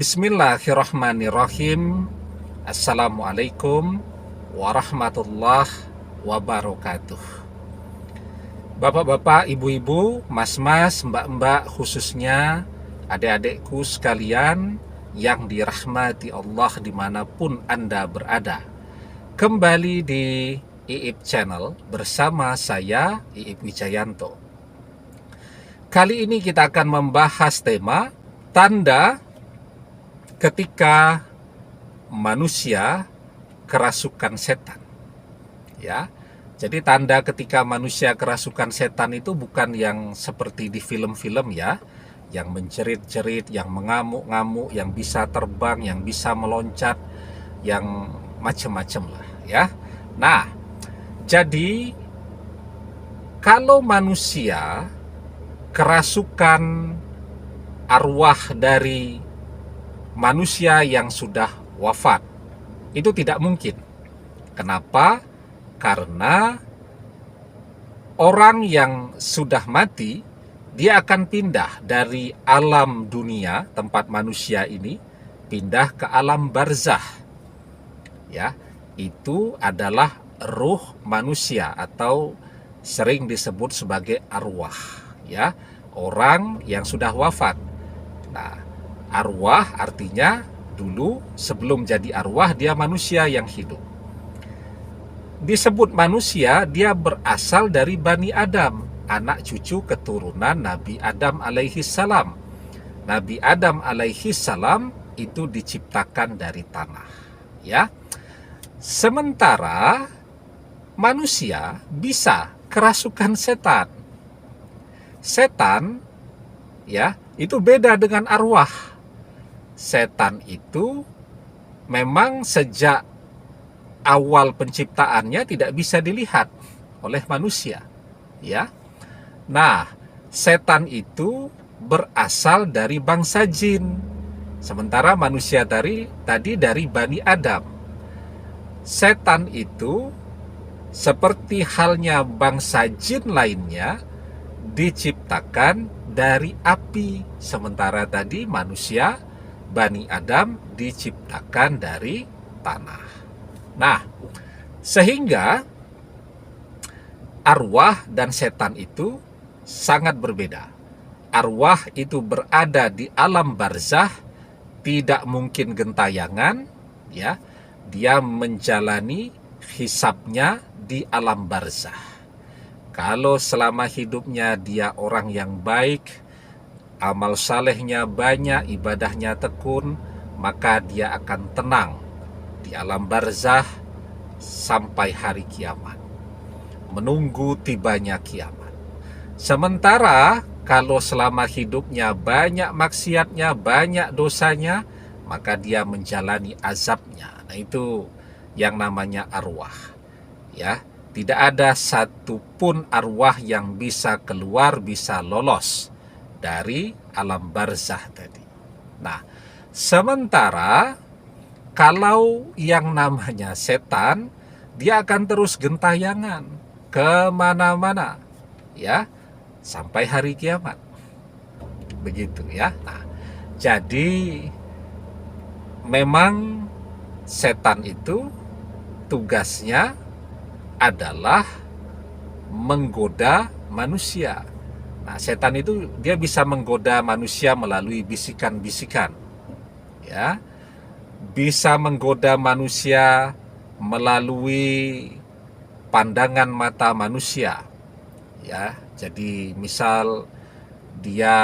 Bismillahirrahmanirrahim. Assalamualaikum warahmatullahi wabarakatuh. Bapak-bapak, ibu-ibu, mas-mas, mbak-mbak, khususnya adik-adikku sekalian yang dirahmati Allah dimanapun Anda berada. Kembali di IIP Channel bersama saya, IIP Wijayanto. Kali ini kita akan membahas tema tanda ketika manusia kerasukan setan. Ya. Jadi tanda ketika manusia kerasukan setan itu bukan yang seperti di film-film ya, yang menjerit-jerit, yang mengamuk-ngamuk, yang bisa terbang, yang bisa meloncat, yang macam-macam lah ya. Nah, jadi kalau manusia kerasukan arwah dari manusia yang sudah wafat, itu tidak mungkin. Kenapa? Karena orang yang sudah mati, dia akan pindah dari alam dunia, tempat manusia ini, pindah ke alam barzah. Ya, itu adalah ruh manusia atau sering disebut sebagai arwah. Ya, orang yang sudah wafat. Nah, arwah artinya dulu sebelum jadi arwah dia manusia yang hidup. Disebut manusia, dia berasal dari Bani Adam, anak cucu keturunan Nabi Adam alaihi salam. Nabi Adam alaihi salam itu diciptakan dari tanah, ya. Sementara manusia bisa kerasukan setan. Setan ya, itu beda dengan arwah. Setan itu memang sejak awal penciptaannya tidak bisa dilihat oleh manusia, ya. Nah, setan itu berasal dari bangsa jin, sementara manusia tadi dari Bani Adam. Setan itu seperti halnya bangsa jin lainnya diciptakan dari api, sementara tadi manusia Bani Adam diciptakan dari tanah. Nah, sehingga arwah dan setan itu sangat berbeda. Arwah itu berada di alam barzah, tidak mungkin gentayangan, ya. Dia menjalani hisabnya di alam barzah. Kalau selama hidupnya dia orang yang baik, amal salehnya banyak, ibadahnya tekun, maka dia akan tenang di alam barzah sampai hari kiamat, menunggu tibanya kiamat. Sementara kalau selama hidupnya banyak maksiatnya, banyak dosanya, maka dia menjalani azabnya. Nah, itu yang namanya arwah. Ya, tidak ada satupun arwah yang bisa keluar, bisa lolos dari alam barzah tadi. Nah, sementara kalau yang namanya setan, dia akan terus gentayangan kemana-mana, ya, sampai hari kiamat. Begitu ya. Nah, jadi memang setan itu tugasnya adalah menggoda manusia. Nah, setan itu dia bisa menggoda manusia melalui bisikan-bisikan, ya, bisa menggoda manusia melalui pandangan mata manusia, ya. Jadi misal dia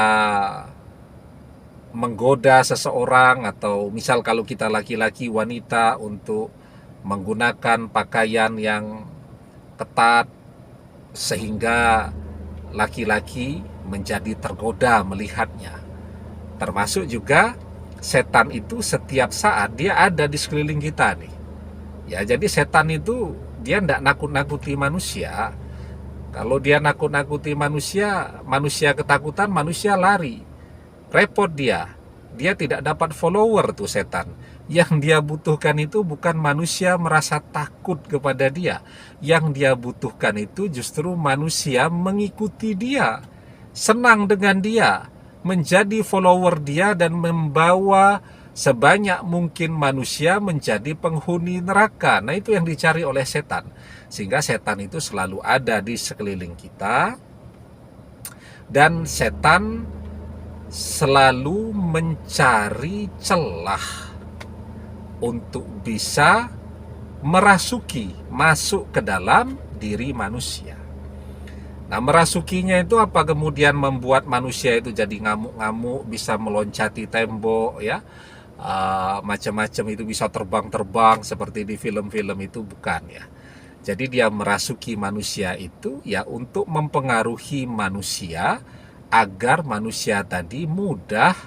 menggoda seseorang, atau misal kalau kita laki-laki, wanita, untuk menggunakan pakaian yang ketat sehingga laki-laki menjadi tergoda melihatnya. Termasuk juga setan itu setiap saat dia ada di sekeliling kita nih. Ya, jadi setan itu dia tidak nakut-nakuti manusia. Kalau dia nakut-nakuti manusia, manusia ketakutan, manusia lari. Repot dia. Dia tidak dapat follower tuh setan. Yang dia butuhkan itu bukan manusia merasa takut kepada dia. Yang dia butuhkan itu justru manusia mengikuti dia, senang dengan dia, menjadi follower dia, dan membawa sebanyak mungkin manusia menjadi penghuni neraka. Nah, itu yang dicari oleh setan. Sehingga setan itu selalu ada di sekeliling kita, dan setan selalu mencari celah untuk bisa masuk ke dalam diri manusia. Nah, merasukinya itu apa? Kemudian membuat manusia itu jadi ngamuk-ngamuk, bisa meloncati tembok, ya, macam-macam, itu bisa terbang-terbang seperti di film-film itu, bukan ya. Jadi dia merasuki manusia itu ya untuk mempengaruhi manusia agar manusia tadi mudah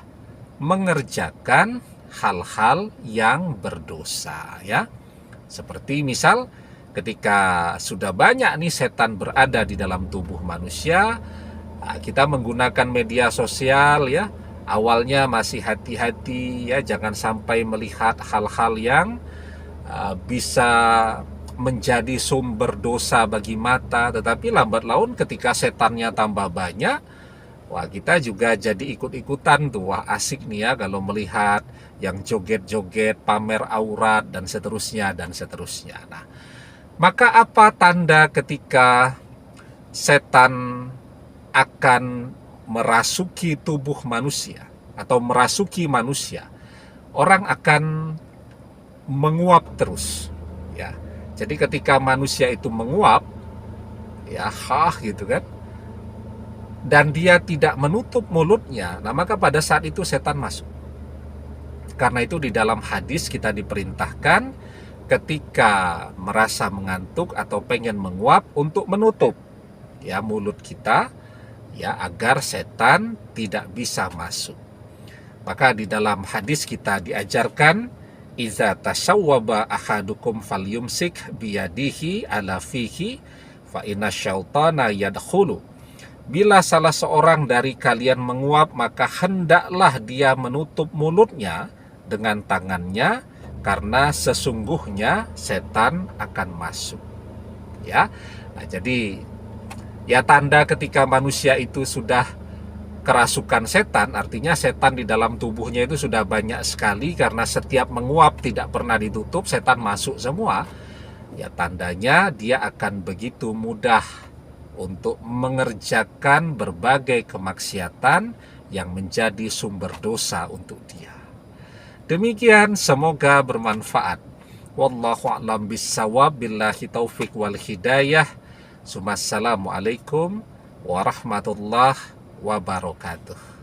mengerjakan hal-hal yang berdosa, ya. Seperti misal ketika sudah banyak nih setan berada di dalam tubuh manusia, kita menggunakan media sosial, ya. Awalnya masih hati-hati, ya, jangan sampai melihat hal-hal yang bisa menjadi sumber dosa bagi mata. Tetapi lambat laun ketika setannya tambah banyak, wah, kita juga jadi ikut-ikutan tuh. Wah, asik nih ya kalau melihat yang joget-joget, pamer aurat, dan seterusnya, dan seterusnya. Nah, maka apa tanda ketika setan akan merasuki tubuh manusia atau merasuki manusia? Orang akan menguap terus, ya. Jadi ketika manusia itu menguap, ya, gitu kan, dan dia tidak menutup mulutnya, nah maka pada saat itu setan masuk. Karena itu di dalam hadis kita diperintahkan ketika merasa mengantuk atau pengen menguap untuk menutup, ya, mulut kita, ya, agar setan tidak bisa masuk. Maka di dalam hadis kita diajarkan, iza tasawwaba ahadukum falyumsik biyadihi ala fihi fa inna syaitana yadkhulu. Bila salah seorang dari kalian menguap, maka hendaklah dia menutup mulutnya dengan tangannya, karena sesungguhnya setan akan masuk, ya. Nah, jadi ya tanda ketika manusia itu sudah kerasukan setan, artinya setan di dalam tubuhnya itu sudah banyak sekali, karena setiap menguap tidak pernah ditutup, setan masuk semua. Ya, tandanya dia akan begitu mudah untuk mengerjakan berbagai kemaksiatan yang menjadi sumber dosa untuk dia. Demikian, semoga bermanfaat. Wallahu a'lam bissawab, billahi taufik wal hidayah. Assalamualaikum warahmatullahi wabarakatuh.